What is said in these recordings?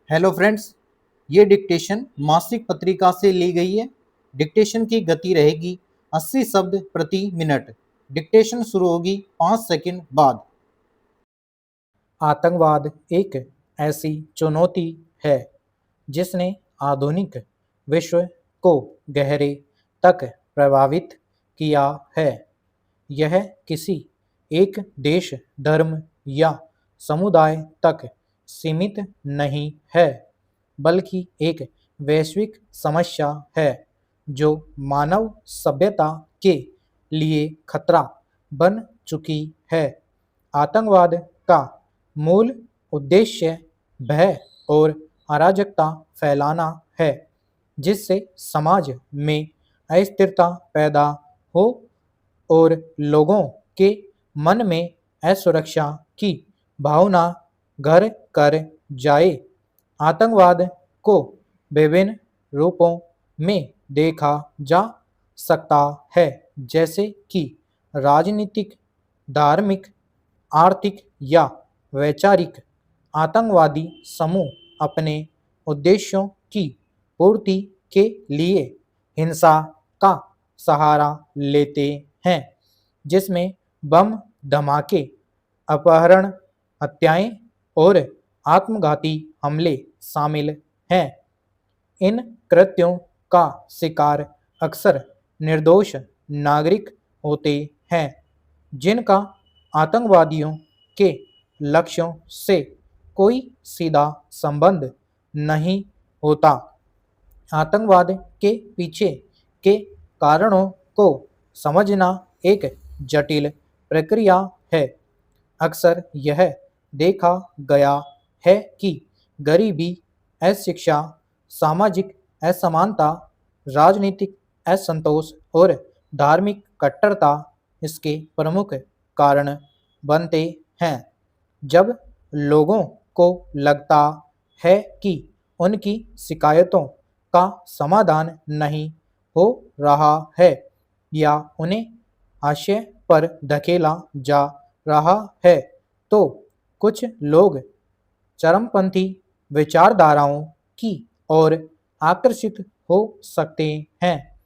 Hello friends, ये dictation मासिक पत्रिका से ली गई है। डिक्टेशन की गति रहेगी 80 शब्द प्रति मिनट। डिक्टेशन शुरू होगी 5 सेकंड बाद। आतंकवाद एक ऐसी चुनौती है जिसने आधुनिक विश्व को गहरे तक प्रभावित किया है। यह किसी एक देश, धर्म या समुदाय तक सीमित नहीं है, बल्कि एक वैश्विक समस्या है जो मानव सभ्यता के लिए खतरा बन चुकी है। आतंकवाद का मूल उद्देश्य भय और अराजकता फैलाना है, जिससे समाज में अस्थिरता पैदा हो और लोगों के मन में असुरक्षा की भावना घर कर जाए। आतंकवाद को विभिन्न रूपों में देखा जा सकता है, जैसे कि राजनीतिक, धार्मिक, आर्थिक या वैचारिक। आतंकवादी समूह अपने उद्देश्यों की पूर्ति के लिए हिंसा का सहारा लेते हैं, जिसमें बम धमाके, अपहरण, हत्याएं और आत्मघाती हमले शामिल हैं। इन कृत्यों का शिकार अक्सर निर्दोष नागरिक होते हैं, जिनका आतंकवादियों के लक्ष्यों से कोई सीधा संबंध नहीं होता। आतंकवाद के पीछे के कारणों को समझना एक जटिल प्रक्रिया है। अक्सर यह देखा गया है कि गरीबी, अशिक्षा, सामाजिक असमानता, राजनीतिक असंतोष और धार्मिक कट्टरता इसके प्रमुख कारण बनते हैं। जब लोगों को लगता है कि उनकी शिकायतों का समाधान नहीं हो रहा है या उन्हें हाशिए पर धकेला जा रहा है, तो कुछ लोग चरमपंथी विचारधाराओं की ओर आकर्षित हो सकते हैं।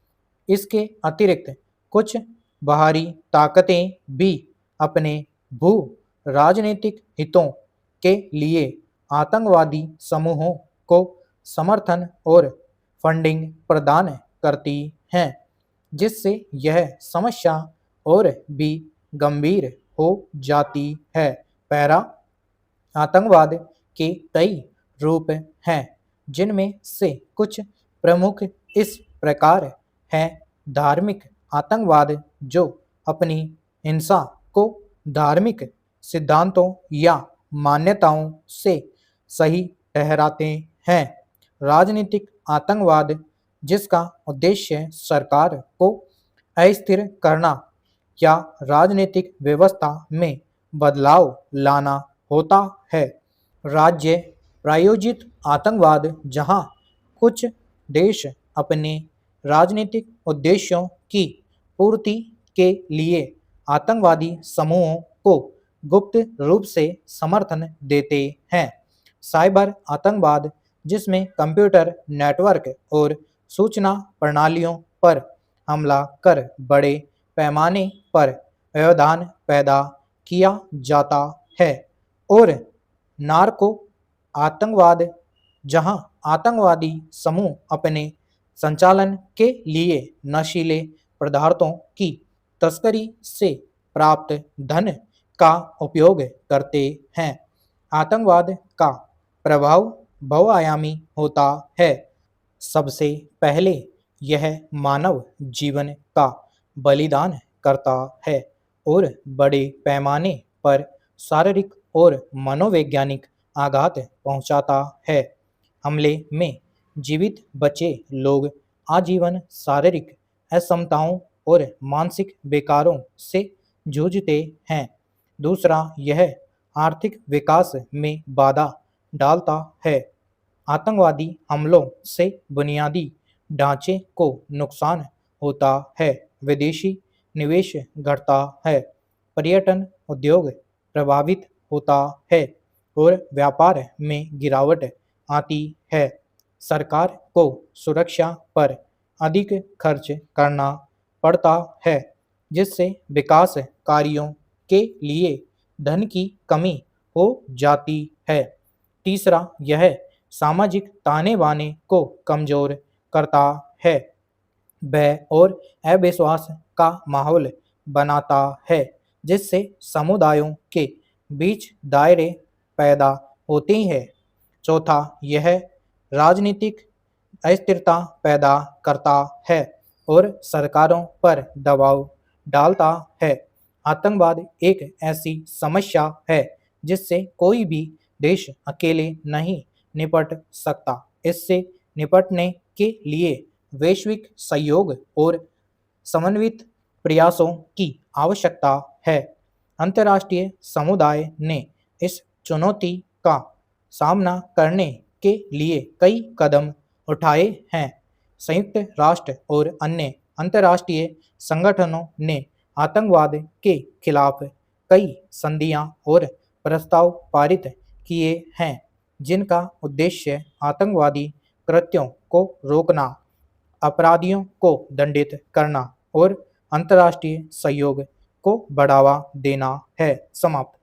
इसके अतिरिक्त कुछ बाहरी ताकतें भी अपने भू राजनीतिक हितों के लिए आतंकवादी समूहों को समर्थन और फंडिंग प्रदान करती हैं, जिससे यह समस्या और भी गंभीर हो जाती है। पैरा आतंकवाद के कई रूप हैं, जिनमें से कुछ प्रमुख इस प्रकार हैं। धार्मिक आतंकवाद, जो अपनी हिंसा को धार्मिक सिद्धांतों या मान्यताओं से सही ठहराते हैं। राजनीतिक आतंकवाद, जिसका उद्देश्य सरकार को अस्थिर करना या राजनीतिक व्यवस्था में बदलाव लाना होता है। राज्य प्रायोजित आतंकवाद, जहां कुछ देश अपने राजनीतिक उद्देश्यों की पूर्ति के लिए आतंकवादी समूहों को गुप्त रूप से समर्थन देते हैं। साइबर आतंकवाद, जिसमें कंप्यूटर नेटवर्क और सूचना प्रणालियों पर हमला कर बड़े पैमाने पर व्यवधान पैदा किया जाता है। और नार्को आतंकवाद, जहां आतंकवादी समूह अपने संचालन के लिए नशीले पदार्थों की तस्करी से प्राप्त धन का उपयोग करते हैं। आतंकवाद का प्रभाव बहुआयामी होता है। सबसे पहले यह मानव जीवन का बलिदान करता है और बड़े पैमाने पर शारीरिक और मनोवैज्ञानिक आघात पहुंचाता है। हमले में जीवित बचे लोग आजीवन शारीरिक असमताओं और मानसिक विकारों से जूझते हैं। दूसरा, यह आर्थिक विकास में बाधा डालता है। आतंकवादी हमलों से बुनियादी ढांचे को नुकसान होता है, विदेशी निवेश घटता है, पर्यटन उद्योग प्रभावित होता है और व्यापार में गिरावट आती है। सरकार को सुरक्षा पर अधिक खर्च करना पड़ता है, जिससे विकास कार्यों के लिए धन की कमी हो जाती है। तीसरा, यह सामाजिक ताने-बाने को कमज़ोर करता है। भय और अविश्वास का माहौल बनाता है, जिससे समुदायों के बीच दायरे पैदा होते हैं। चौथा, यह राजनीतिक अस्थिरता पैदा करता है और सरकारों पर दबाव डालता है। आतंकवाद एक ऐसी समस्या है जिससे कोई भी देश अकेले नहीं निपट सकता। इससे निपटने के लिए वैश्विक सहयोग और समन्वित प्रयासों की आवश्यकता है। अंतर्राष्ट्रीय समुदाय ने इस चुनौती का सामना करने के लिए कई कदम उठाए हैं। संयुक्त राष्ट्र और अन्य अंतर्राष्ट्रीय संगठनों ने आतंकवाद के खिलाफ कई संधियां और प्रस्ताव पारित किए हैं, जिनका उद्देश्य आतंकवादी कृत्यों को रोकना, अपराधियों को दंडित करना और अंतर्राष्ट्रीय सहयोग को बढ़ावा देना है। समाप्त।